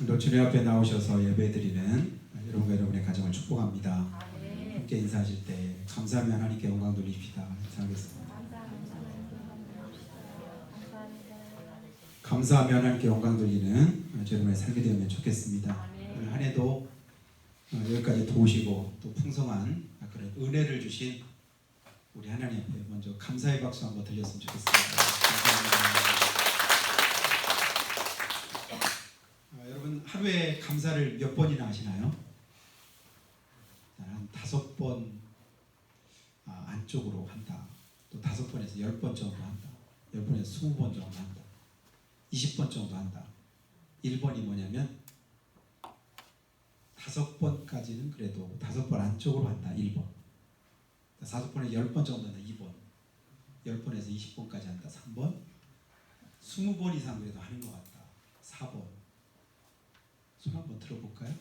오늘도 주님 앞에 나오셔서 예배드리는 여러분과 여러분의 가정을 축복합니다. 함께 인사하실 때 감사하며 하나님께 영광 돌립시다. 인사하겠습니다. 감사하며 하나님께 영광 돌리는 여러분의 삶이 되면 좋겠습니다. 오늘 한 해도 여기까지 도우시고 또 풍성한 그런 은혜를 주신 우리 하나님 앞에 먼저 감사의 박수 한번 들렸으면 좋겠습니다. 감사합니다. 여러분 하루에 감사를 몇 번이나 하시나요? 한 5번 안쪽으로 한다. 또 5번에서 10번 정도 한다. 10번에서 20번 정도 한다. 20번 정도 한다. 1번이 뭐냐면 5번까지는 그래도 5번 안쪽으로 한다. 1번. 5번에 10번 정도 한다. 2번. 10번에서 20번까지 한다. 3번. 20번 이상 그래도 하는 것 같다. 4번. 손 한번 들어볼까요?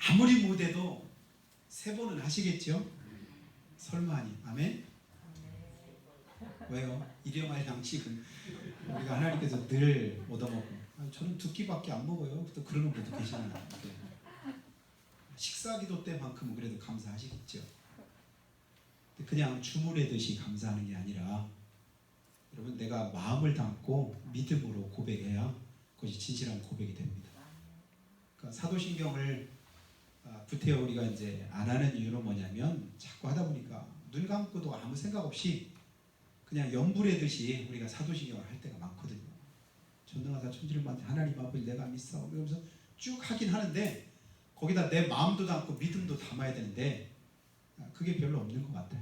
아무리 못해도 3번은 하시겠죠? 설마 아니. 아멘? 왜요? 일용할 양식은 우리가 하나님께서 늘 얻어먹고 저는 2끼밖에 안 먹어요. 또 그러는 분도 계시는 것 같아요. 식사기도 때만큼은 그래도 감사하시겠죠. 그냥 주문하듯이 감사하는 게 아니라 여러분 내가 마음을 담고 믿음으로 고백해야 그것이 진실한 고백이 됩니다. 그러니까 사도신경을 구태여 우리가 이제 안 하는 이유는 뭐냐면 자꾸 하다 보니까 눈 감고도 아무 생각 없이 그냥 연불하듯이 우리가 사도신경을 할 때가 많거든요. 전능하사 천지를 만든 하나님 앞을 내가 믿사오며 그러면서 쭉 하긴 하는데 거기다 내 마음도 담고 믿음도 담아야 되는데 그게 별로 없는 것 같아요.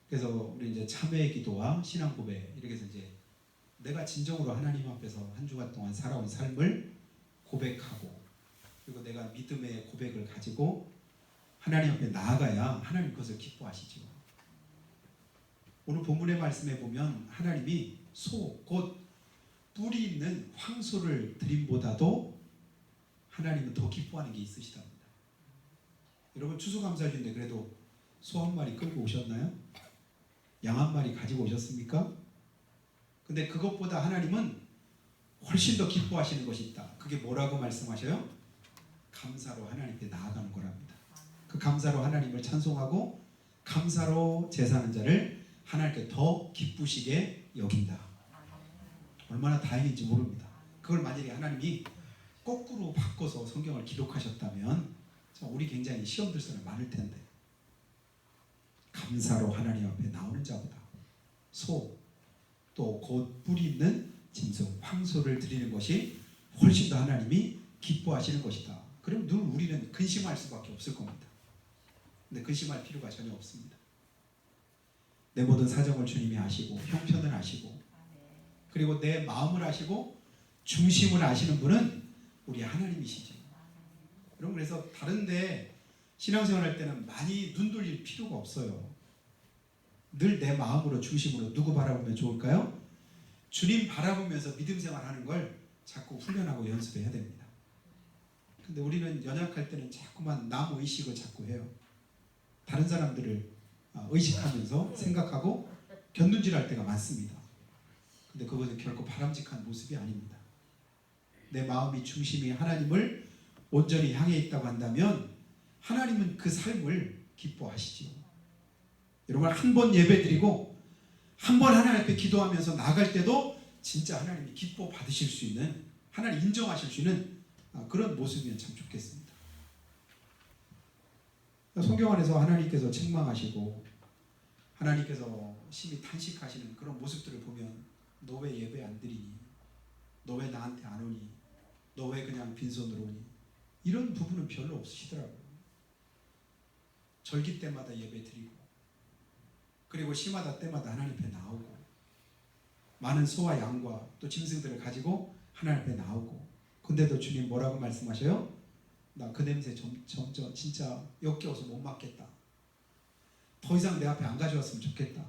그래서 우리 이제 참회의 기도와 신앙 고백 이렇게 해서 이제 내가 진정으로 하나님 앞에서 한 주간 동안 살아온 삶을 고백하고 그리고 내가 믿음의 고백을 가지고 하나님 앞에 나아가야 하나님 그것을 기뻐하시죠. 오늘 본문의 말씀에 보면 하나님이 소, 곧 뿌리 있는 황소를 드림보다도 하나님은 더 기뻐하는 게 있으시답니다. 여러분 추수감사주인데 그래도 소 한 마리 끌고 오셨나요? 양 한 마리 가지고 오셨습니까? 근데 그것보다 하나님은 훨씬 더 기뻐하시는 것이 있다. 그게 뭐라고 말씀하셔요? 감사로 하나님께 나아가는 거랍니다. 그 감사로 하나님을 찬송하고 감사로 제사하는 자를 하나님께 더 기쁘시게 여긴다. 얼마나 다행인지 모릅니다. 그걸 만약에 하나님이 거꾸로 바꿔서 성경을 기록하셨다면 우리 굉장히 시험 들 사람 많을 텐데 감사로 하나님 앞에 나오는 자보다 소 또 곧 뿌리 있는 짐승 황소를 드리는 것이 훨씬 더 하나님이 기뻐하시는 것이다. 그럼 늘 우리는 근심할 수밖에 없을 겁니다. 근데 근심할 필요가 전혀 없습니다. 내 모든 사정을 주님이 아시고 형편을 아시고 그리고 내 마음을 아시고 중심을 아시는 분은 우리 하나님이시죠. 여러분 그래서 다른데 신앙생활 할 때는 많이 눈 돌릴 필요가 없어요. 늘 내 마음으로 중심으로 누구 바라보면 좋을까요? 주님 바라보면서 믿음 생활하는 걸 자꾸 훈련하고 연습해야 됩니다. 근데 우리는 연약할 때는 자꾸만 남 의식을 자꾸 해요. 다른 사람들을 의식하면서 생각하고 견눈질할 때가 많습니다. 근데 그것은 결코 바람직한 모습이 아닙니다. 내 마음이 중심이 하나님을 온전히 향해 있다고 한다면 하나님은 그 삶을 기뻐하시지요. 여러분 한 번 예배드리고 한 번 하나님 앞에 기도하면서 나갈 때도 진짜 하나님이 기뻐 받으실 수 있는 하나님 인정하실 수 있는 그런 모습이면 참 좋겠습니다. 성경 안에서 하나님께서 책망하시고 하나님께서 심히 탄식하시는 그런 모습들을 보면 너 왜 예배 안 드리니? 너 왜 나한테 안 오니? 너 왜 그냥 빈손으로 오니? 이런 부분은 별로 없으시더라고요. 절기 때마다 예배 드리고 그리고 시마다 때마다 하나님 앞에 나오고 많은 소와 양과 또 짐승들을 가지고 하나님 앞에 나오고 근데도 주님 뭐라고 말씀하셔요? 나 그 냄새 점점 진짜 역겨워서 못 맡겠다. 더 이상 내 앞에 안 가져왔으면 좋겠다.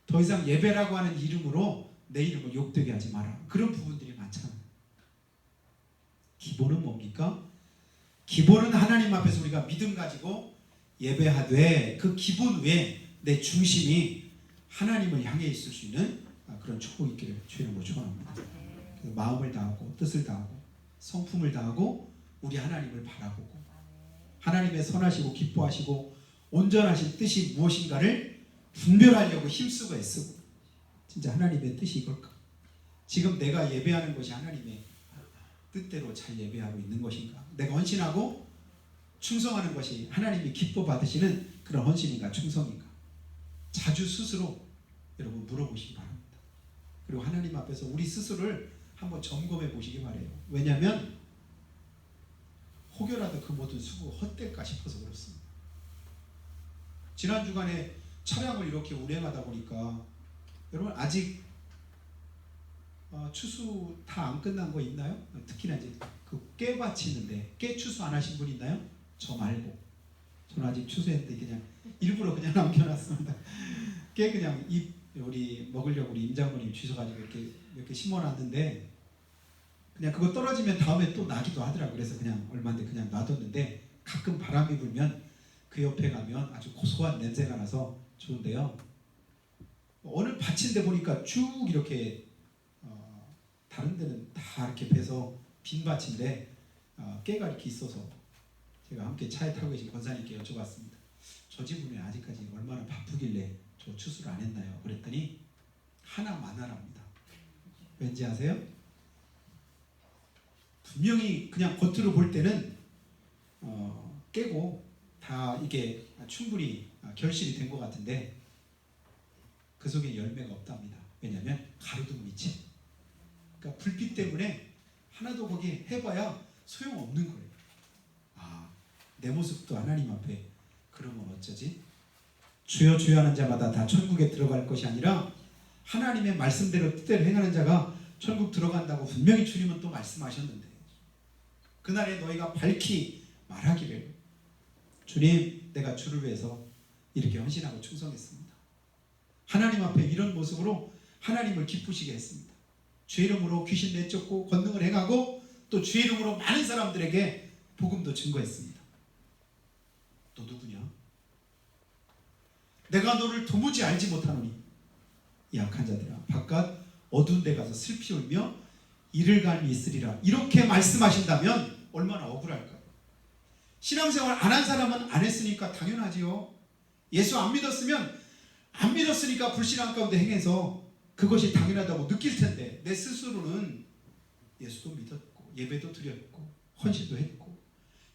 더 이상 예배라고 하는 이름으로 내 이름을 욕되게 하지 마라. 그런 부분들이 많잖아요. 기본은 뭡니까? 기본은 하나님 앞에서 우리가 믿음 가지고 예배하되 그 기본 외에 내 중심이 하나님을 향해 있을 수 있는 그런 축복이 있기를 주님으로 축원합니다. 마음을 다하고 뜻을 다하고 성품을 다하고 우리 하나님을 바라보고 하나님의 선하시고 기뻐하시고 온전하신 뜻이 무엇인가를 분별하려고 힘쓰고 애쓰고 진짜 하나님의 뜻이 이걸까? 지금 내가 예배하는 것이 하나님의 뜻대로 잘 예배하고 있는 것인가? 내가 헌신하고 충성하는 것이 하나님이 기뻐 받으시는 그런 헌신인가 충성인가? 자주 스스로 여러분 물어보시기 바랍니다. 그리고 하나님 앞에서 우리 스스로를 한번 점검해 보시기 바래요. 왜냐하면 혹여라도 그 모든 수고 헛될까 싶어서 그렇습니다. 지난 주간에 차량을 이렇게 운행하다 보니까 여러분 아직 추수 다 안 끝난 거 있나요? 특히나 이제 그 깨 받치는데 깨 추수 안 하신 분 있나요? 저 말고. 저는 아직 추수했는데 그냥 일부러 그냥 남겨놨습니다. 깨 그냥 우리 먹으려고 우리 임장모님 주셔가지고 이렇게 심어놨는데 그냥 그거 떨어지면 다음에 또 나기도 하더라고요. 그래서 그냥 얼마인데 그냥 놔뒀는데 가끔 바람이 불면 그 옆에 가면 아주 고소한 냄새가 나서 좋은데요. 어느 밭인데 보니까 쭉 이렇게 다른 데는 다 이렇게 베서 빈 밭인데 깨가 이렇게 있어서 제가 함께 차에 타고 계신 권사님께 여쭤봤습니다. 저 집은 왜 아직까지 얼마나 바쁘길래 저 추수를 안 했나요? 그랬더니 하나만 하랍니다. 왠지 아세요? 분명히 그냥 겉으로 볼 때는 깨고 다 이게 충분히 결실이 된 것 같은데 그 속에 열매가 없답니다. 왜냐하면 가로등 밑이. 그러니까 불빛 때문에 하나도 거기 해봐야 소용없는 거예요. 내 모습도 하나님 앞에 그러면 어쩌지? 주여 주여 하는 자마다 다 천국에 들어갈 것이 아니라 하나님의 말씀대로 뜻대로 행하는 자가 천국 들어간다고 분명히 주님은 또 말씀하셨는데 그날에 너희가 밝히 말하기를 주님 내가 주를 위해서 이렇게 헌신하고 충성했습니다. 하나님 앞에 이런 모습으로 하나님을 기쁘시게 했습니다. 주의 이름으로 귀신 내쫓고 권능을 행하고 또 주의 이름으로 많은 사람들에게 복음도 증거했습니다. 너 누구냐? 내가 너를 도무지 알지 못하노니 이 악한 자들아 바깥 어두운 데 가서 슬피 울며 이를 갈미 있으리라. 이렇게 말씀하신다면 얼마나 억울할까요? 신앙생활 안 한 사람은 안 했으니까 당연하지요. 예수 안 믿었으면 안 믿었으니까 불신앙 가운데 행해서 그것이 당연하다고 느낄 텐데 내 스스로는 예수도 믿었고 예배도 드렸고 헌신도 했고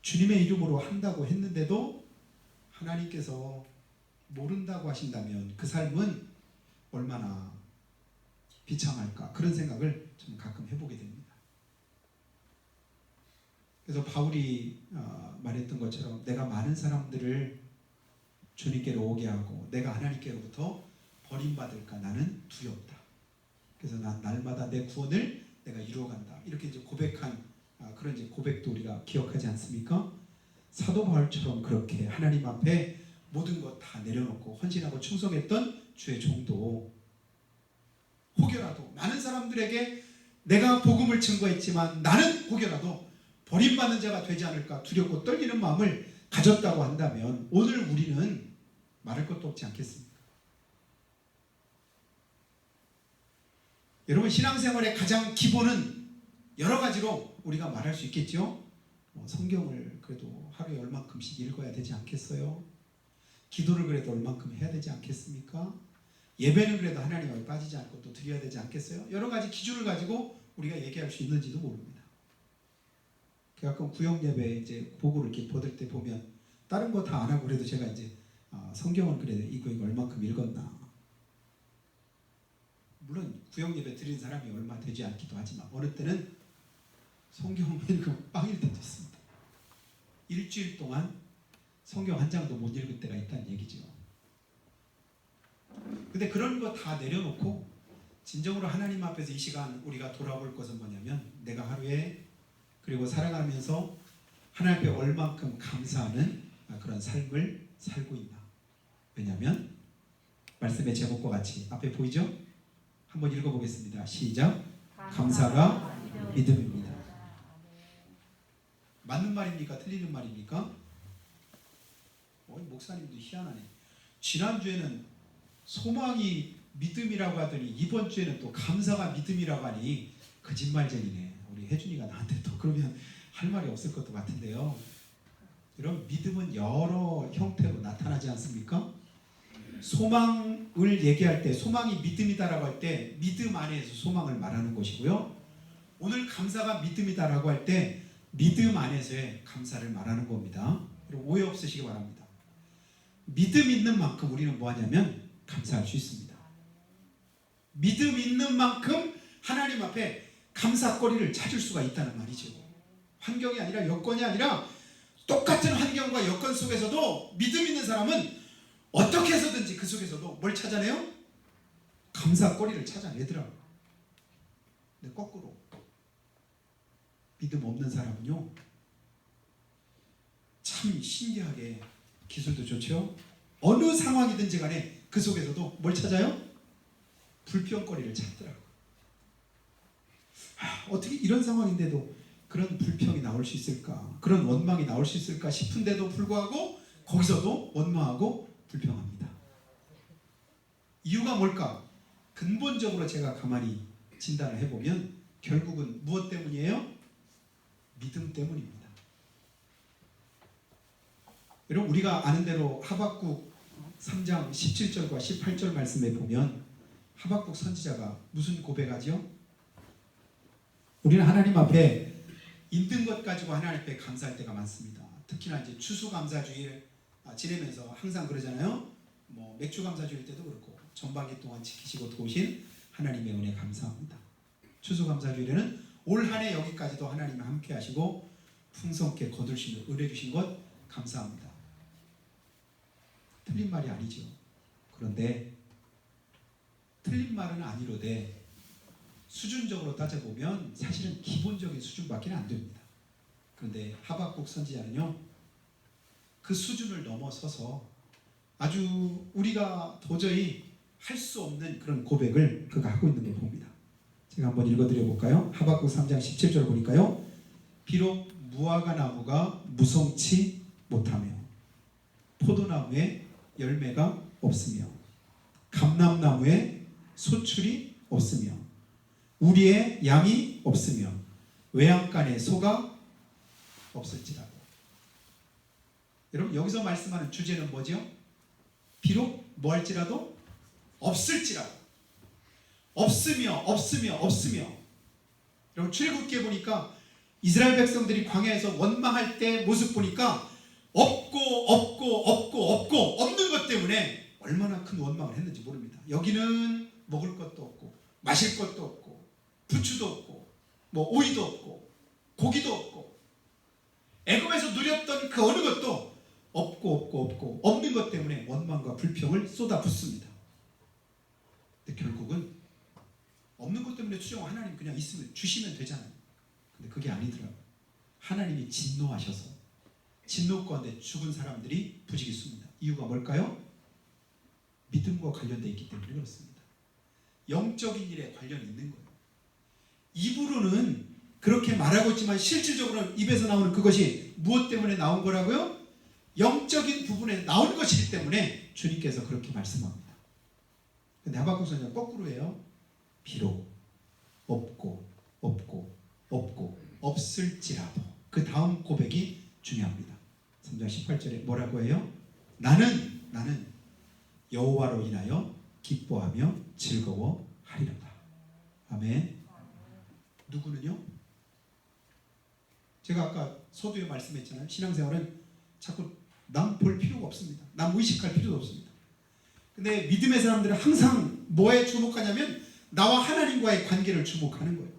주님의 이름으로 한다고 했는데도 하나님께서 모른다고 하신다면 그 삶은 얼마나 비참할까 그런 생각을 좀 가끔 해보게 됩니다. 그래서 바울이 말했던 것처럼 내가 많은 사람들을 주님께로 오게 하고 내가 하나님께로부터 버림받을까 나는 두렵다. 그래서 난 날마다 내 구원을 내가 이루어간다. 이렇게 이제 고백한 그런 이제 고백도 우리가 기억하지 않습니까? 사도 바울처럼 그렇게 하나님 앞에 모든 것 다 내려놓고 헌신하고 충성했던 주의 종도 혹여라도 많은 사람들에게 내가 복음을 증거했지만 나는 혹여라도 버림받는 자가 되지 않을까 두렵고 떨리는 마음을 가졌다고 한다면 오늘 우리는 말할 것도 없지 않겠습니까? 여러분 신앙생활의 가장 기본은 여러 가지로 우리가 말할 수 있겠죠. 성경을 그래도 하루에 얼만큼씩 읽어야 되지 않겠어요? 기도를 그래도 얼만큼 해야 되지 않겠습니까? 예배는 그래도 하나님 앞에 빠지지 않고 또 드려야 되지 않겠어요? 여러 가지 기준을 가지고 우리가 얘기할 수 있는지도 모릅니다. 가끔 구역 예배 이제 보고를 이렇게 받을 때 보면 다른 거 다 안 하고 그래도 제가 이제 성경은 그래도 이 구역 얼만큼 읽었나. 물론 구역 예배 드리는 사람이 얼마 되지 않기도 하지만 어느 때는 성경 읽으면 빵일 때도 있습니다. 일주일 동안 성경 한 장도 못 읽을 때가 있다는 얘기죠. 근데 그런 거 다 내려놓고 진정으로 하나님 앞에서 이 시간 우리가 돌아볼 것은 뭐냐면 내가 하루에 그리고 살아가면서 하나님 앞에 얼만큼 감사하는 그런 삶을 살고 있나. 왜냐하면 말씀의 제목과 같이 앞에 보이죠? 한번 읽어보겠습니다. 시작. 감사가 믿음입니다. 맞는 말입니까? 틀리는 말입니까? 목사님도 희한하네. 지난주에는 소망이 믿음이라고 하더니 이번 주에는 또 감사가 믿음이라고 하니 거짓말쟁이네. 우리 혜준이가 나한테 또 그러면 할 말이 없을 것도 같은데요. 여러분, 믿음은 여러 형태로 나타나지 않습니까? 소망을 얘기할 때, 소망이 믿음이다라고 할 때 믿음 안에서 소망을 말하는 것이고요. 오늘 감사가 믿음이다라고 할 때 믿음 안에서의 감사를 말하는 겁니다. 여러분, 오해 없으시기 바랍니다. 믿음 있는 만큼 우리는 뭐 하냐면 감사할 수 있습니다. 믿음 있는 만큼 하나님 앞에 감사거리를 찾을 수가 있다는 말이죠. 환경이 아니라 여건이 아니라 똑같은 환경과 여건 속에서도 믿음 있는 사람은 어떻게 해서든지 그 속에서도 뭘 찾아내요? 감사거리를 찾아내더라고요. 근데 거꾸로 믿음 없는 사람은요, 참 신기하게 기술도 좋죠. 어느 상황이든지 간에 그 속에서도 뭘 찾아요? 불평거리를 찾더라고요. 어떻게 이런 상황인데도 그런 불평이 나올 수 있을까? 그런 원망이 나올 수 있을까 싶은데도 불구하고 거기서도 원망하고 불평합니다. 이유가 뭘까? 근본적으로 제가 가만히 진단을 해보면 결국은 무엇 때문이에요? 믿음 때문입니다. 여러분, 우리가 아는 대로 하박국 3장 17절과 18절 말씀에 보면 하박국 선지자가 무슨 고백하죠? 우리는 하나님 앞에 있는 것 가지고 하나님 앞에 감사할 때가 많습니다. 특히나 이제 추수감사주의를 지내면서 항상 그러잖아요. 뭐 맥주감사주일 때도 그렇고 전반기 동안 지키시고 도우신 하나님의 은혜 감사합니다. 추수감사주일에는 올 한 해 여기까지도 하나님이 함께 하시고 풍성케 거두시며 은혜 주신 것 감사합니다. 틀린 말이 아니죠. 그런데 틀린 말은 아니로되 수준적으로 따져보면 사실은 기본적인 수준밖에 안 됩니다. 그런데 하박국 선지자는요, 그 수준을 넘어서서 아주 우리가 도저히 할 수 없는 그런 고백을 그가 하고 있는 걸 봅니다. 제가 한번 읽어드려 볼까요? 하박국 3장 17절 보니까요, 비록 무화과 나무가 무성치 못하며 포도나무에 열매가 없으며 감람나무에 소출이 없으며 우리의 양이 없으며 외양간에 소가 없을지라도. 여러분, 여기서 말씀하는 주제는 뭐죠? 비록 뭐 할지라도 없을지라도. 없으며. 여러분, 출애굽기에 보니까 이스라엘 백성들이 광야에서 원망할 때 모습 보니까 없고 없는 것 때문에 얼마나 큰 원망을 했는지 모릅니다. 여기는 먹을 것도 없고 마실 것도 없고 부추도 없고 뭐 오이도 없고 고기도 없고 애굽에서 누렸던 그 어느 것도 없고 없는 것 때문에 원망과 불평을 쏟아붓습니다. 근데 결국은 없는 것 때문에 추정 하나님 그냥 있으면 주시면 되잖아요. 근데 그게 아니더라고요. 하나님이 진노하셔서 진노 가운데 죽은 사람들이 부지기수입니다. 이유가 뭘까요? 믿음과 관련되어 있기 때문에 그렇습니다. 영적인 일에 관련이 있는 거예요. 입으로는 그렇게 말하고 있지만 실질적으로는 입에서 나오는 그것이 무엇 때문에 나온 거라고요? 영적인 부분에 나온 것이기 때문에 주님께서 그렇게 말씀합니다. 근데 하박국 선지자는 거꾸로 해요. 비록 없고 없을지라도. 그 다음 고백이 중요합니다. 3장 18절에 뭐라고 해요? 나는 여호와로 인하여 기뻐하며 즐거워하리로다. 아멘. 누구는요? 제가 아까 서두에 말씀했잖아요. 신앙생활은 자꾸 남 볼 필요가 없습니다. 남 의식할 필요도 없습니다. 근데 믿음의 사람들은 항상 뭐에 주목하냐면 나와 하나님과의 관계를 주목하는 거예요.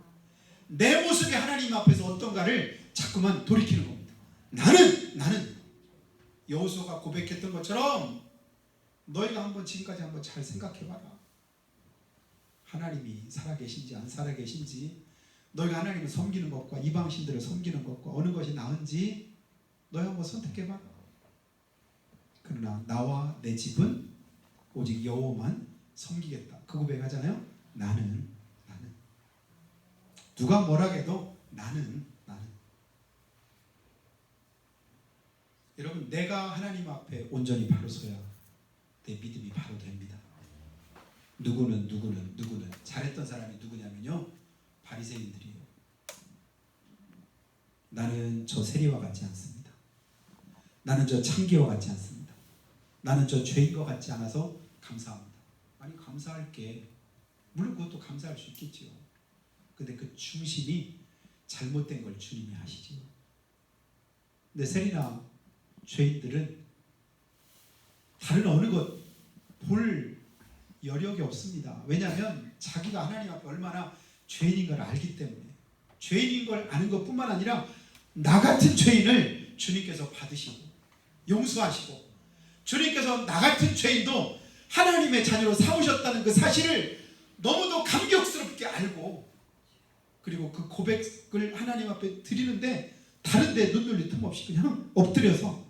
내 모습이 하나님 앞에서 어떤가를 자꾸만 돌이키는 겁니다. 나는 여호수아가 고백했던 것처럼 너희가 한번 지금까지 한번 잘 생각해봐라. 하나님이 살아계신지 안 살아계신지, 너희가 하나님을 섬기는 것과 이방신들을 섬기는 것과 어느 것이 나은지 너희 한번 선택해봐라. 그러나 나와 내 집은 오직 여호와만 섬기겠다. 그 고백하잖아요. 나는 누가 뭐라 해도 나는. 여러분, 내가 하나님 앞에 온전히 바로 서야 내 믿음이 바로 됩니다. 누구는 잘했던 사람이 누구냐면요, 바리새인들이에요. 나는 저 세리와 같지 않습니다. 나는 저 창기와 같지 않습니다. 나는 저 죄인과 같지 않아서 감사합니다. 아니 감사할 게 물론 그것도 감사할 수 있겠지요. 근데 그 중심이 잘못된 걸 주님이 아시지요. 근데 세리나 죄인들은 다른 어느 것 볼 여력이 없습니다. 왜냐하면 자기가 하나님 앞에 얼마나 죄인인 걸 알기 때문에 죄인인 걸 아는 것뿐만 아니라 나 같은 죄인을 주님께서 받으시고 용서하시고 주님께서 나 같은 죄인도 하나님의 자녀로 삼으셨다는 그 사실을 너무도 감격스럽게 알고 그리고 그 고백을 하나님 앞에 드리는데 다른 데 눈 돌릴 틈 없이 그냥 엎드려서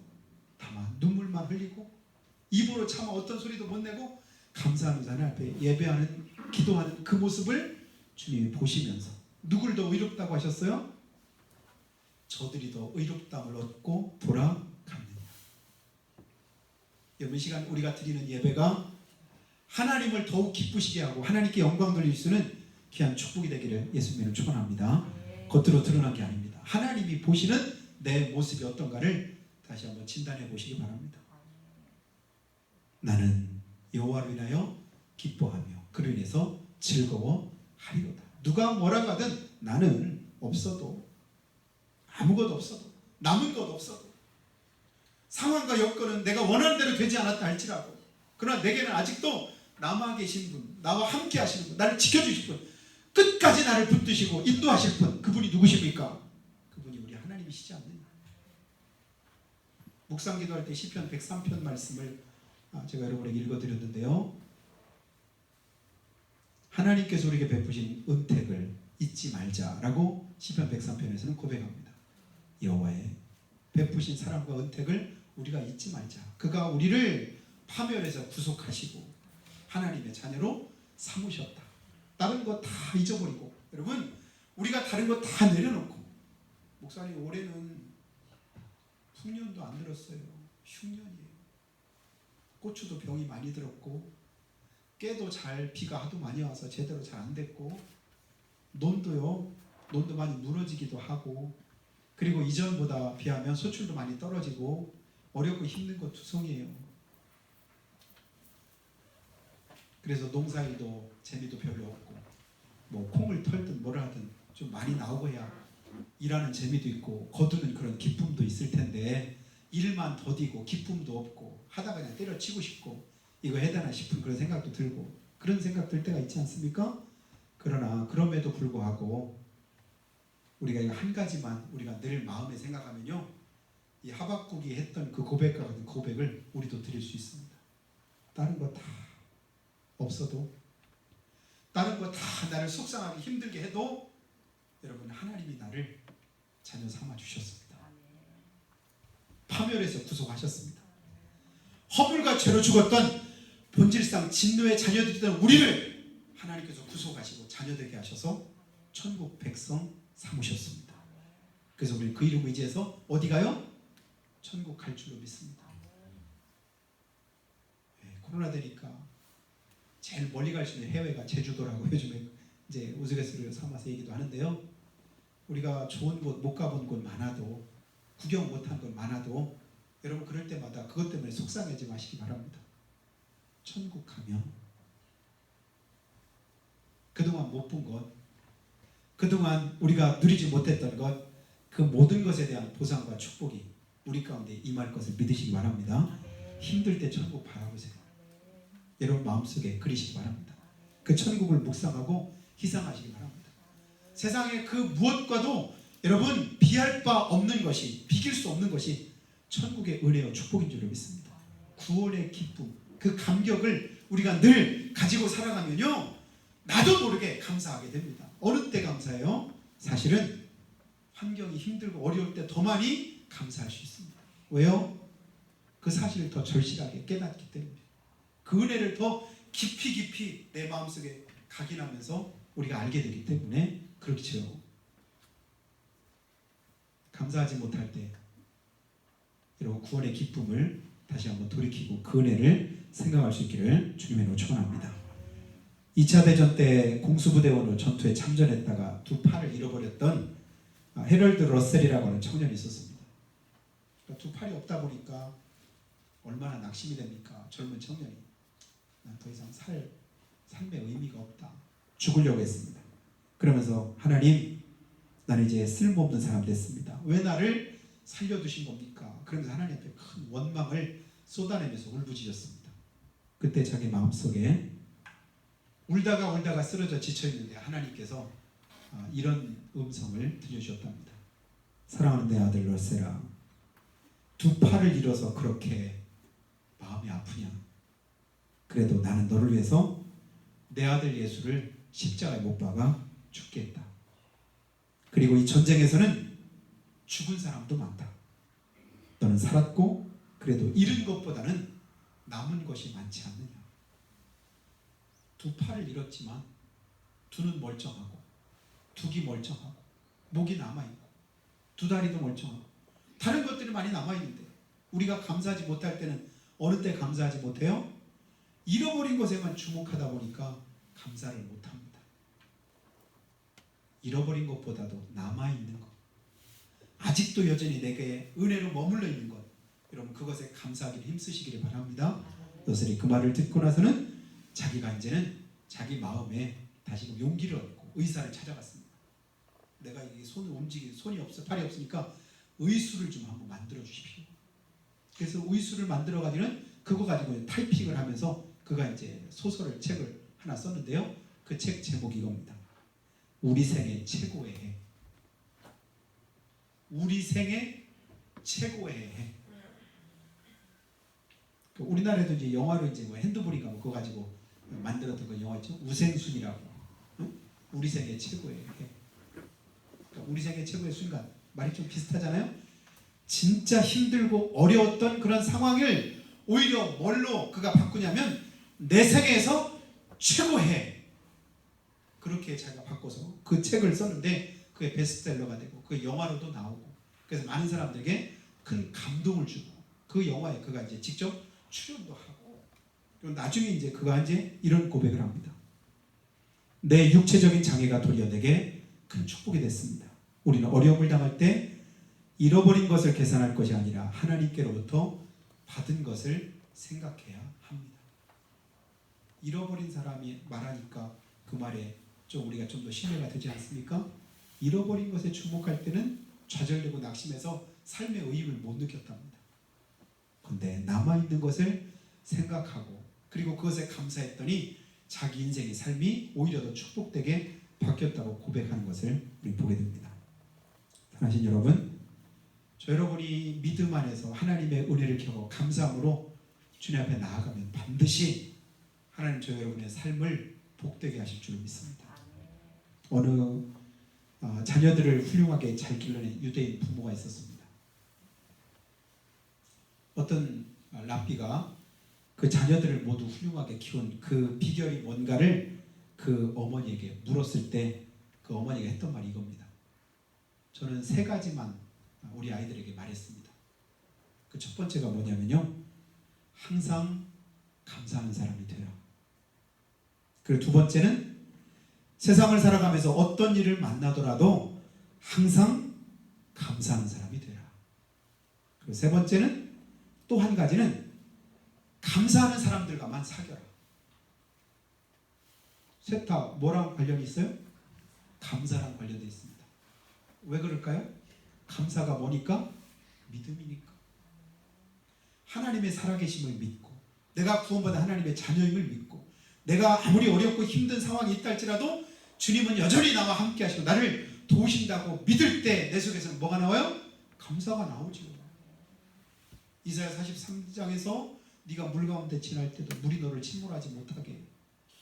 다만 눈물만 흘리고 입으로 차마 어떤 소리도 못 내고 감사하면서 하나님 앞에 예배하는 기도하는 그 모습을 주님이 보시면서 누굴 더 의롭다고 하셨어요? 저들이 더 의롭다함을 얻고 돌아갑니다. 여러분 이 시간 우리가 드리는 예배가 하나님을 더욱 기쁘시게 하고 하나님께 영광 돌릴 수 있는 귀한 축복이 되기를 예수님은 축원합니다. 겉으로 드러난 게 아닙니다. 하나님이 보시는 내 모습이 어떤가를 다시 한번 진단해 보시기 바랍니다. 나는 여호와로 인하여 기뻐하며 그로 인해서 즐거워하리로다. 누가 뭐라고 하든 나는 없어도 아무것도 없어도 남은 것 없어도 상황과 여건은 내가 원하는 대로 되지 않았다 할지라도 그러나 내게는 아직도 남아 계신 분, 나와 함께 하시는 분, 나를 지켜주실 분, 끝까지 나를 붙드시고 인도하실 분, 그분이 누구십니까? 그분이 우리 하나님이시지 않느냐. 묵상 기도할 때 시편 103편 말씀을 제가 여러분에게 읽어드렸는데요. 하나님께서 우리에게 베푸신 은택을 잊지 말자라고 시편 103편에서는 고백합니다. 여호와의 베푸신 사랑과 은택을 우리가 잊지 말자. 그가 우리를 파멸해서 구속하시고 하나님의 자녀로 삼으셨다. 다른 거 다 잊어버리고 여러분 우리가 다른 거 다 내려놓고 목사님 올해는 풍년도 안 들었어요. 흉년이에요. 고추도 병이 많이 들었고 깨도 잘 비가 하도 많이 와서 제대로 잘 안 됐고 논도 많이 무너지기도 하고 그리고 이전보다 비하면 소출도 많이 떨어지고 어렵고 힘든 거 투성이에요. 그래서 농사일도 재미도 별로 없고 뭐 콩을 털든 뭐를 하든 좀 많이 나오고 해야 일하는 재미도 있고 거두는 그런 기쁨도 있을 텐데 일만 더디고 기쁨도 없고 하다가 그냥 때려치고 싶고 이거 해다나 싶은 그런 생각도 들고 그런 생각 들 때가 있지 않습니까? 그러나 그럼에도 불구하고 우리가 이거 한 가지만 우리가 늘 마음에 생각하면요 이 하박국이 했던 그 고백과 같은 고백을 우리도 드릴 수 있습니다. 다른 거 다 없어도 다른 거 다 나를 속상하게 힘들게 해도 여러분 하나님이 나를 자녀 삼아 주셨습니다. 파멸해서 구속하셨습니다. 허물과 죄로 죽었던 본질상 진노의 자녀들이던 우리를 하나님께서 구속하시고 자녀되게 하셔서 천국 백성 삼으셨습니다. 그래서 우리 그 이름을 의지해서 어디 가요? 천국 갈 줄로 믿습니다. 코로나 되니까 제일 멀리 갈 수 있는 해외가 제주도라고 요즘에 이제 우스갯소리로 삼아서 얘기도 하는데요. 우리가 좋은 곳 못 가본 곳 많아도 구경 못한 곳 많아도 여러분 그럴 때마다 그것 때문에 속상해하지 마시기 바랍니다. 천국 가면 그동안 못 본 것, 그동안 우리가 누리지 못했던 것, 그 모든 것에 대한 보상과 축복이 우리 가운데 임할 것을 믿으시기 바랍니다. 힘들 때 천국 바라보세요. 여러분 마음속에 그리시기 바랍니다. 그 천국을 묵상하고 희상하시기 바랍니다. 세상의 그 무엇과도 여러분 비할 바 없는 것이, 비길 수 없는 것이 천국의 은혜와 축복인 줄 믿습니다. 구원의 기쁨, 그 감격을 우리가 늘 가지고 살아가면요 나도 모르게 감사하게 됩니다. 어느 때 감사해요? 사실은 환경이 힘들고 어려울 때 더 많이 감사할 수 있습니다. 왜요? 그 사실을 더 절실하게 깨닫기 때문에 그 은혜를 더 깊이 내 마음속에 각인하면서 우리가 알게 되기 때문에 그렇죠. 감사하지 못할 때 여러분 구원의 기쁨을 다시 한번 돌이키고 그 은혜를 생각할 수 있기를 주님의 이름으로 축원합니다. 2차 대전 때 공수부대원으로 전투에 참전했다가 두 팔을 잃어버렸던 해럴드 러셀이라고 하는 청년이 있었습니다. 그러니까 두 팔이 없다 보니까 얼마나 낙심이 됩니까? 젊은 청년이. 난 더 이상 삶의 의미가 없다. 죽으려고 했습니다. 그러면서 하나님, 나는 이제 쓸모없는 사람 됐습니다. 왜 나를 살려두신 겁니까? 그러면서 하나님 앞에 큰 원망을 쏟아내면서 울부짖었습니다. 그때 자기 마음속에 울다가 쓰러져 지쳐있는데 하나님께서 이런 음성을 들려주셨답니다. 사랑하는 내 아들 러셀아, 두 팔을 잃어서 그렇게 마음이 아프냐? 그래도 나는 너를 위해서 내 아들 예수를 십자가에 못 박아 죽게 했다. 그리고 이 전쟁에서는 죽은 사람도 많다. 너는 살았고 그래도 잃은 것보다는 남은 것이 많지 않느냐. 두 팔을 잃었지만 두 눈 멀쩡하고 두 귀 멀쩡하고 목이 남아있고 두 다리도 멀쩡하고 다른 것들이 많이 남아있는데 우리가 감사하지 못할 때는 어느 때 감사하지 못해요? 잃어버린 것에만 주목하다 보니까 감사를 못합니다. 잃어버린 것보다도 남아있는 것, 아직도 여전히 내게 은혜로 머물러 있는 것, 여러분 그것에 감사하기를 힘쓰시기를 바랍니다. 러셀이 그 말을 듣고 나서는 자기가 이제는 자기 마음에 다시금 용기를 얻고 의사를 찾아갔습니다. 내가 이 손을 움직일 손이 없어, 팔이 없으니까 의수를 좀 한번 만들어 주십시오. 그래서 의수를 만들어 가지고는 그거 가지고 타이핑을 하면서 그가 이제 소설을 책을 하나 썼는데요. 그 책 제목이 이겁니다. 우리 생애 최고의 해. 우리 생애 최고의 해. 우리나라에도 이제 영화로 이제 뭐 핸드볼인가 뭐 그거 가지고 만들었던 그 영화 있죠. 우생순이라고. 응? 우리 생애 최고의 해. 그러니까 우리 생애 최고의 순간. 말이 좀 비슷하잖아요. 진짜 힘들고 어려웠던 그런 상황을 오히려 뭘로 그가 바꾸냐면 내 생애에서 최고의. 그렇게 자기가 바꿔서 그 책을 썼는데 그게 베스트셀러가 되고 그 영화로도 나오고 그래서 많은 사람들에게 큰 감동을 주고 그 영화에 그가 이제 직접 출연도 하고 그리고 나중에 이제 그가 이제 이런 고백을 합니다. 내 육체적인 장애가 도리어 내게 큰 축복이 됐습니다. 우리는 어려움을 당할 때 잃어버린 것을 계산할 것이 아니라 하나님께로부터 받은 것을 생각해야 합니다. 잃어버린 사람이 말하니까 그 말에 좀 우리가 좀 더 신뢰가 되지 않습니까? 잃어버린 것에 주목할 때는 좌절되고 낙심해서 삶의 의의를 못 느꼈답니다. 그런데 남아있는 것을 생각하고 그리고 그것에 감사했더니 자기 인생의 삶이 오히려 더 축복되게 바뀌었다고 고백하는 것을 우리 보게 됩니다. 사랑하신 여러분, 저 여러분이 믿음 안에서 하나님의 은혜를 겪어 감사함으로 주님 앞에 나아가면 반드시 하나님 저 여러분의 삶을 복되게 하실 줄 믿습니다. 어느 자녀들을 훌륭하게 잘 길러낸 유대인 부모가 있었습니다. 어떤 랍비가 그 자녀들을 모두 훌륭하게 키운 그 비결이 뭔가를 그 어머니에게 물었을 때 그 어머니가 했던 말이 이겁니다. 저는 세 가지만 우리 아이들에게 말했습니다. 그 첫 번째가 뭐냐면요. 항상 감사하는 사람이 되라. 그리고 두 번째는 세상을 살아가면서 어떤 일을 만나더라도 항상 감사하는 사람이 되라. 그리고 세 번째는 또 한 가지는 감사하는 사람들과만 사귀어라. 셋 다 뭐랑 관련이 있어요? 감사랑 관련되어 있습니다. 왜 그럴까요? 감사가 뭐니까? 믿음이니까. 하나님의 살아계심을 믿고 내가 구원받은 하나님의 자녀임을 믿고 내가 아무리 어렵고 힘든 상황이 있다 할지라도 주님은 여전히 나와 함께 하시고 나를 도우신다고 믿을 때 내 속에서는 뭐가 나와요? 감사가 나오죠. 이사야 43장에서 네가 물 가운데 지날 때도 물이 너를 침몰하지 못하게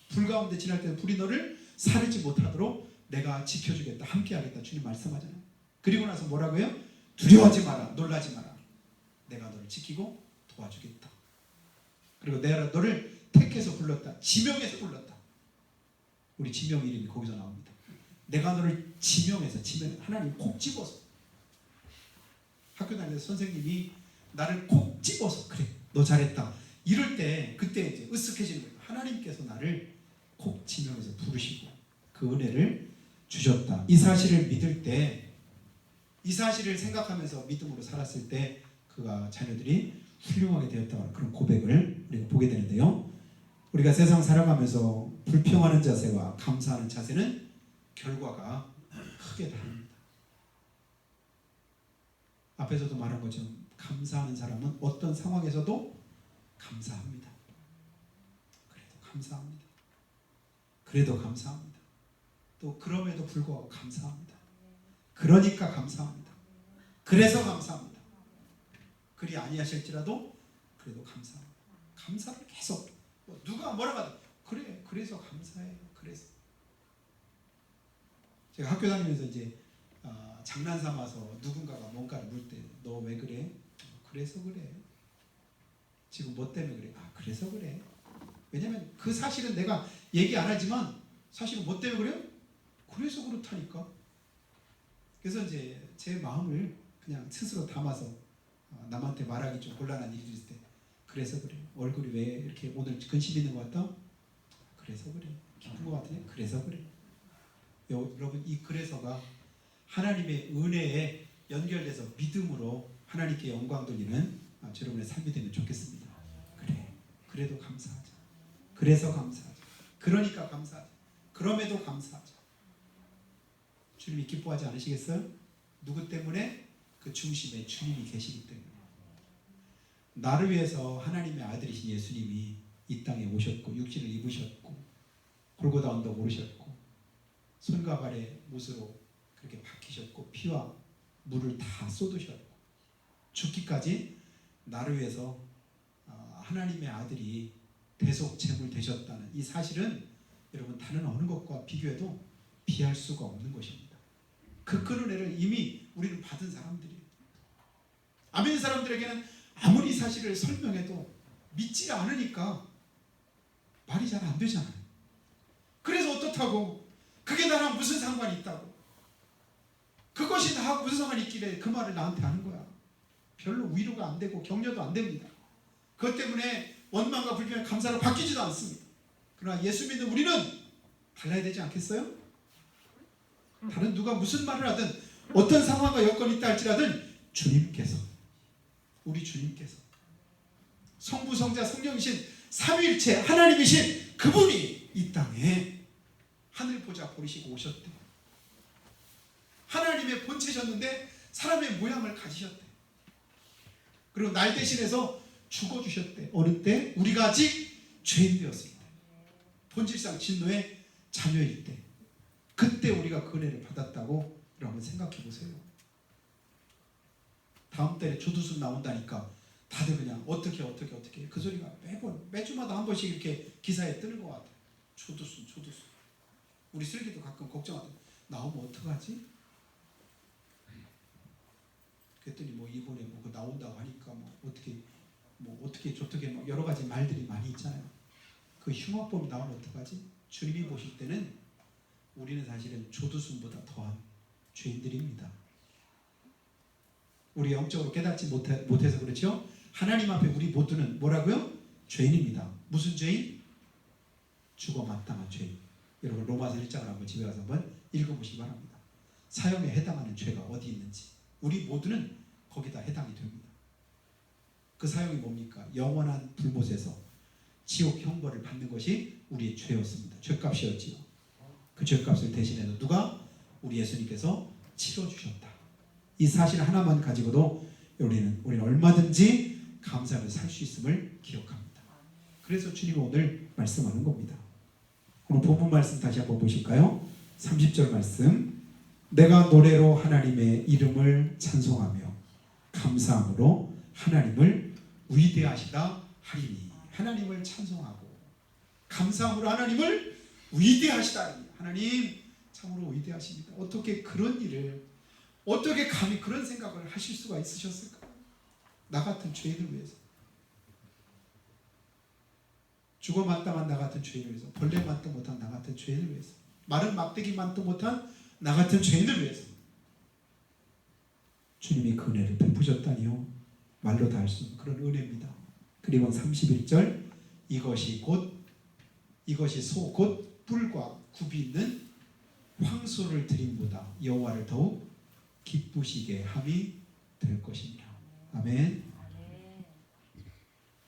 불 가운데 지날 때도 불이 너를 사르지 못하도록 내가 지켜주겠다 함께 하겠다 주님 말씀하잖아요. 그리고 나서 뭐라고요? 두려워하지 마라 놀라지 마라 내가 너를 지키고 도와주겠다. 그리고 내가 너를 택해서 불렀다 지명해서 불렀다. 우리 지명 이름이 거기서 나옵니다. 내가 너를 지명해서 하나님 콕 집어서 학교 다닐 때 선생님이 나를 콕 집어서 그래 너 잘했다 이럴 때 그때 이제 으쓱해지는 거예요. 하나님께서 나를 콕 지명해서 부르시고 그 은혜를 주셨다. 이 사실을 믿을 때, 이 사실을 생각하면서 믿음으로 살았을 때 그가 자녀들이 훌륭하게 되었다는 그런 고백을 우리가 보게 되는데요. 우리가 세상 살아가면서 불평하는 자세와 감사하는 자세는 결과가 크게 다릅니다. 앞에서도 말한 것처럼 감사하는 사람은 어떤 상황에서도 감사합니다. 그래도 감사합니다. 그래도 감사합니다. 또 그럼에도 불구하고 감사합니다. 그러니까 감사합니다. 그래서 감사합니다. 그리 아니하실지라도 그래도 감사합니다. 감사를 계속 누가 뭐라고 하든 그래 그래서 감사해요. 그래서 제가 학교 다니면서 이제 장난 삼아서 누군가가 뭔가를 물 때 너 왜 그래? 그래서 그래. 지금 뭐 때문에 그래? 그래서 그래. 왜냐면 그 사실은 내가 얘기 안 하지만 사실은 뭐 때문에 그래요? 그래서 그렇다니까. 그래서 이제 제 마음을 그냥 스스로 담아서 남한테 말하기 좀 곤란한 일이 있을 때 그래서 그래. 얼굴이 왜 이렇게 오늘 근심 있는 것 같다? 그래서 그래. 기쁜 것 같으니? 그래서 그래. 여러분 이 그래서가 하나님의 은혜에 연결돼서 믿음으로 하나님께 영광 돌리는 여러분의 삶이 되면 좋겠습니다. 그래. 그래도 감사하자. 그래서 감사하자. 그러니까 감사하자. 그럼에도 감사하자. 주님이 기뻐하지 않으시겠어요? 누구 때문에? 그 중심에 주님이 계시기 때문에. 나를 위해서 하나님의 아들이신 예수님이 이 땅에 오셨고 육신을 입으셨고 골고다 언덕 오르셨고 손과 발의 못으로 그렇게 박히셨고 피와 물을 다 쏟으셨고 죽기까지 나를 위해서 하나님의 아들이 대속 제물 되셨다는 이 사실은 여러분 다른 어느 것과 비교해도 비할 수가 없는 것입니다. 그 큰 은혜를 이미 우리는 받은 사람들이에요. 안 믿는 사람들에게는 아무리 사실을 설명해도 믿지 않으니까 말이 잘 안 되잖아요. 그래서 어떻다고? 그게 나랑 무슨 상관이 있다고? 그것이 나하고 무슨 상관이 있길래 그 말을 나한테 하는 거야. 별로 위로가 안 되고 격려도 안 됩니다. 그것 때문에 원망과 불평, 감사로 바뀌지도 않습니다. 그러나 예수 믿는 우리는 달라야 되지 않겠어요? 다른 누가 무슨 말을 하든 어떤 상황과 여건이 있다 할지라든 주님께서, 우리 주님께서 성부, 성자, 성령이신 삼위일체 하나님이신 그분이 이 땅에 하늘 보좌 버리시고 오셨대. 하나님의 본체셨는데 사람의 모양을 가지셨대. 그리고 날 대신해서 죽어주셨대. 어느 때? 우리가 아직 죄인 되었을 때. 본질상 진노의 자녀일 때. 그때 우리가 그 은혜를 받았다고 여러분 생각해 보세요. 다음 달에 조두순 나온다니까 다들 그냥 어떻게 그 소리가 매주마다 한 번씩 이렇게 기사에 뜨는 것 같아요. 조두순. 우리 슬기도 가끔 걱정하대. 나오면 어떡하지? 그랬더니 뭐 이번에 뭐 나온다고 하니까 어떻게 저떻게 뭐 여러 가지 말들이 많이 있잖아요. 그 흉악범이 나오면 어떡하지? 주님이 보실 때는 우리는 사실은 조두순보다 더한 죄인들입니다. 우리 영적으로 깨닫지 못해서 그렇죠? 하나님 앞에 우리 모두는 뭐라고요? 죄인입니다. 무슨 죄인? 죽어 마땅한 죄인. 여러분 로마서 1장을 한번 집에 가서 한번 읽어보시기 바랍니다. 사형에 해당하는 죄가 어디 있는지 우리 모두는 거기다 해당이 됩니다. 그 사형이 뭡니까? 영원한 불못에서 지옥 형벌을 받는 것이 우리의 죄였습니다. 죄값이었지요. 그 죄값을 대신해서 누가? 우리 예수님께서 치러주셨다. 이 사실 하나만 가지고도 우리는 얼마든지 감사를 살 수 있음을 기억합니다. 그래서 주님은 오늘 말씀하는 겁니다. 오늘 본문 말씀 다시 한번 보실까요? 30절 말씀. 내가 노래로 하나님의 이름을 찬송하며 감사함으로 하나님을 위대하시다 하리니. 하나님을 찬송하고 감사함으로 하나님을 위대하시다 하리니. 하나님 참으로 위대하십니다. 어떻게 그런 일을, 어떻게 감히 그런 생각을 하실 수가 있으셨을까? 나 같은 죄인을 위해서, 죽어 마땅한 나 같은 죄인을 위해서, 벌레 만도 못한 나 같은 죄인을 위해서, 마른 막대기 만도 못한 나 같은 죄인을 위해서 주님이 그 은혜를 베푸셨다니요. 말로 다 할 수 없는 그런 은혜입니다. 그리고 31절 이것이 곧 이것이 소 곧 뿔과 굽이 있는 황소를 드림보다 여호와를 더욱 기쁘시게 함이 될 것이니라. 아멘.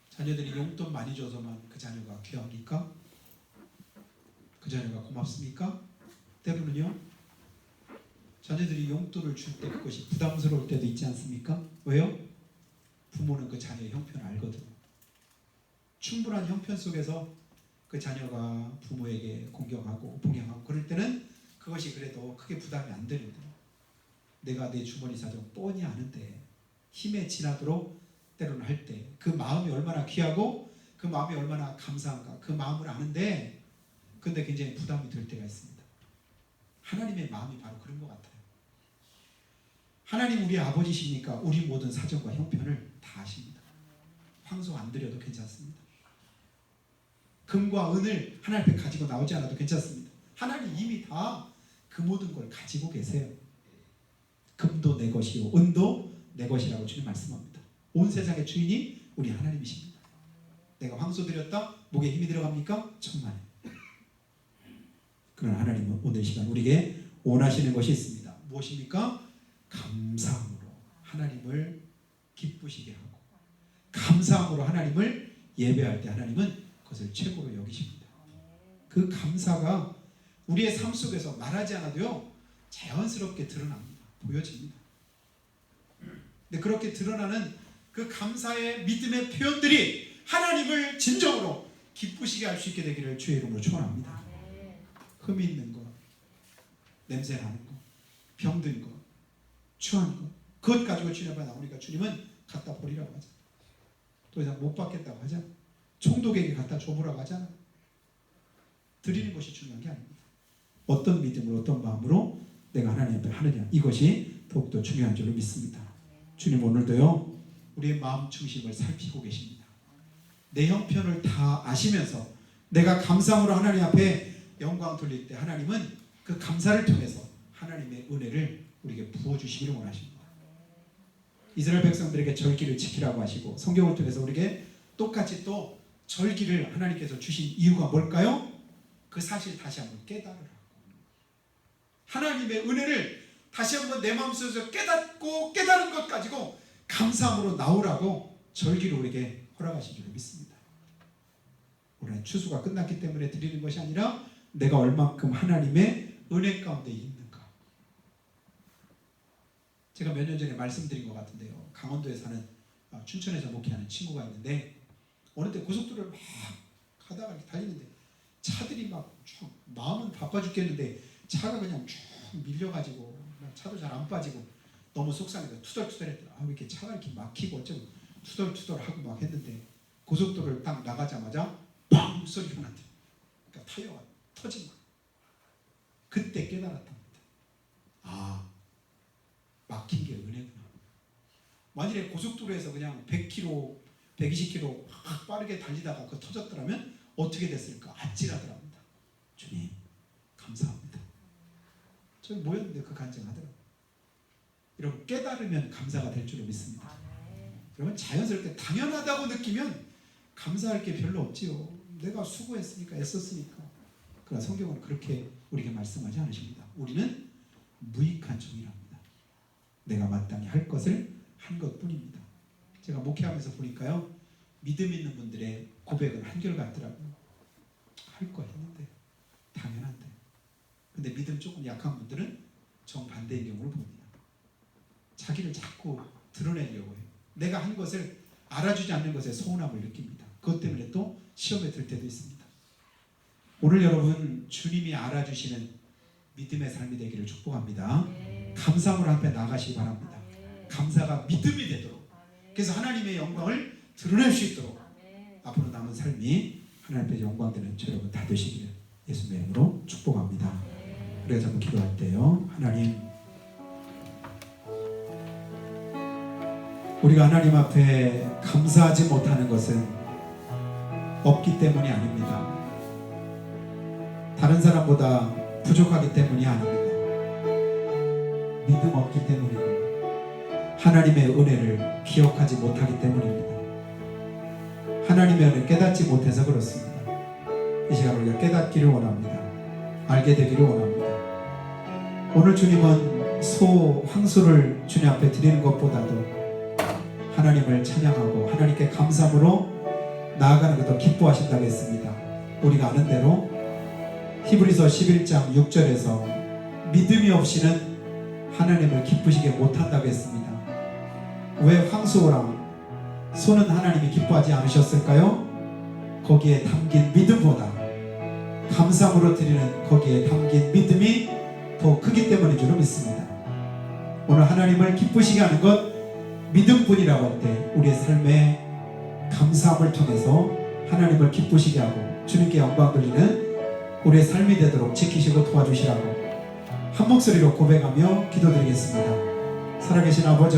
자녀들이 용돈 많이 줘서만 그 자녀가 귀합니까? 그 자녀가 고맙습니까? 때로는요, 자녀들이 용돈을 줄 때 그것이 부담스러울 때도 있지 않습니까? 왜요? 부모는 그 자녀의 형편을 알거든요. 충분한 형편 속에서 그 자녀가 부모에게 공경하고 봉양하고 그럴 때는 그것이 그래도 크게 부담이 안 되는데, 내가 내 주머니 사정 뻔히 아는데 힘에 지나도록 때로는 할 때 그 마음이 얼마나 귀하고 그 마음이 얼마나 감사한가 그 마음을 아는데, 근데 굉장히 부담이 될 때가 있습니다. 하나님의 마음이 바로 그런 것 같아요. 하나님 우리 아버지시니까 우리 모든 사정과 형편을 다 아십니다. 황소 안 드려도 괜찮습니다. 금과 은을 하나님 앞에 가지고 나오지 않아도 괜찮습니다. 하나님 이미 다 그 모든 걸 가지고 계세요. 금도 내 것이요 은도 내 것이라고 주님 말씀합니다. 온 세상의 주인이 우리 하나님이십니다. 내가 황소 드렸다 목에 힘이 들어갑니까? 천만에. 그러나 하나님은 오늘 시간 우리에게 원하시는 것이 있습니다. 무엇입니까? 감사함으로 하나님을 기쁘시게 하고 감사함으로 하나님을 예배할 때 하나님은 그것을 최고로 여기십니다. 그 감사가 우리의 삶 속에서 말하지 않아도요 자연스럽게 드러납니다. 보여집니다. 근데 그렇게 드러나는 그 감사의 믿음의 표현들이 하나님을 진정으로 기쁘시게 할 수 있게 되기를 주의 이름으로 축원합니다. 흠이 있는 것, 냄새 나는 것, 병든 것, 추한 것, 그것 가지고 주님 앞에 나오니까 주님은 갖다 버리라고 하죠. 더 이상 못 받겠다고 하죠. 총독에게 갖다 줘보라고 하잖아. 드리는 것이 중요한 게 아닙니다. 어떤 믿음으로 어떤 마음으로 내가 하나님 앞에 하느냐, 이것이 더욱더 중요한 줄로 믿습니다. 주님 오늘도요 우리의 마음 중심을 살피고 계십니다. 내 형편을 다 아시면서 내가 감사함으로 하나님 앞에 영광 돌릴 때 하나님은 그 감사를 통해서 하나님의 은혜를 우리에게 부어주시기를 원하십니다. 이스라엘 백성들에게 절기를 지키라고 하시고 성경을 통해서 우리에게 똑같이 또 절기를 하나님께서 주신 이유가 뭘까요? 그 사실 다시 한번 깨달으라고. 하나님의 은혜를 다시 한번 내 마음속에서 깨닫고 깨달은 것 가지고 감사함으로 나오라고 절기를 우리에게 허락하신 줄 믿습니다. 올해 추수가 끝났기 때문에 드리는 것이 아니라 내가 얼만큼 하나님의 은혜 가운데 있는가. 제가 몇 년 전에 말씀드린 것 같은데요, 강원도에 사는 춘천에서 목회하는 친구가 있는데 어느 때 고속도로를 막 가다가 이렇게 달리는데 차들이 막 마음은 바빠 죽겠는데 차가 그냥 쭉 밀려가지고 차도 잘 안 빠지고 너무 속상해서 투덜투덜했더라. 왜 이렇게 차가 이렇게 막히고 어쩌고 투덜투덜하고 막 했는데 고속도로를 딱 나가자마자 빵 소리가 났대요. 그러니까 타이어가 터진 거예요. 그때 깨달았답니다. 아, 막힌 게 은혜구나. 만일에 고속도로에서 그냥 100km, 120km 막 빠르게 달리다가 그거 터졌더라면 어떻게 됐을까? 아찔하더랍니다. 주님 감사합니다. 저기 모였는데 그 간증하더라고요. 여러분 깨달으면 감사가 될 줄로 믿습니다. 여러분 자연스럽게 당연하다고 느끼면 감사할 게 별로 없지요. 내가 수고했으니까 애썼으니까. 그러나 성경은 그렇게 우리에게 말씀하지 않으십니다. 우리는 무익한 종이랍니다. 내가 마땅히 할 것을 한 것뿐입니다. 제가 목회하면서 보니까요, 믿음 있는 분들의 고백은 한결같더라고요. 할 거 했는데 당연한데. 근데 믿음 조금 약한 분들은 정반대의 경우를 봅니다. 자기를 자꾸 드러내려고 해요. 내가 한 것을 알아주지 않는 것에 서운함을 느낍니다. 그것 때문에 또 시험에 들 때도 있습니다. 오늘 여러분 주님이 알아주시는 믿음의 삶이 되기를 축복합니다. 감사함으로 앞에 나가시기 바랍니다. 감사가 믿음이 되도록, 그래서 하나님의 영광을 드러낼 수 있도록 앞으로 남은 삶이 하나님 앞에 영광되는 여러분 다 되시기를 예수님의 이름으로 축복합니다. 그래서 한번 기도할 때요, 하나님, 우리가 하나님 앞에 감사하지 못하는 것은 없기 때문이 아닙니다. 다른 사람보다 부족하기 때문이 아닙니다. 믿음 없기 때문이고 하나님의 은혜를 기억하지 못하기 때문입니다. 하나님의 은혜를 깨닫지 못해서 그렇습니다. 이 시간 우리가 깨닫기를 원합니다. 알게 되기를 원합니다. 오늘 주님은 소 황소를 주님 앞에 드리는 것보다도 하나님을 찬양하고 하나님께 감사함으로 나아가는 것도 기뻐하신다고 했습니다. 우리가 아는 대로 히브리서 11장 6절에서 믿음이 없이는 하나님을 기쁘시게 못한다고 했습니다. 왜 황소랑 소는 하나님이 기뻐하지 않으셨을까요? 거기에 담긴 믿음보다 감사함으로 드리는 거기에 담긴 믿음이 더 크기 때문인 줄 믿습니다. 오늘 하나님을 기쁘시게 하는 것 믿음뿐이라고 할 때 우리의 삶에 감사함을 통해서 하나님을 기쁘시게 하고 주님께 영광 돌리는 우리의 삶이 되도록 지키시고 도와주시라고 한 목소리로 고백하며 기도드리겠습니다. 살아계신 아버지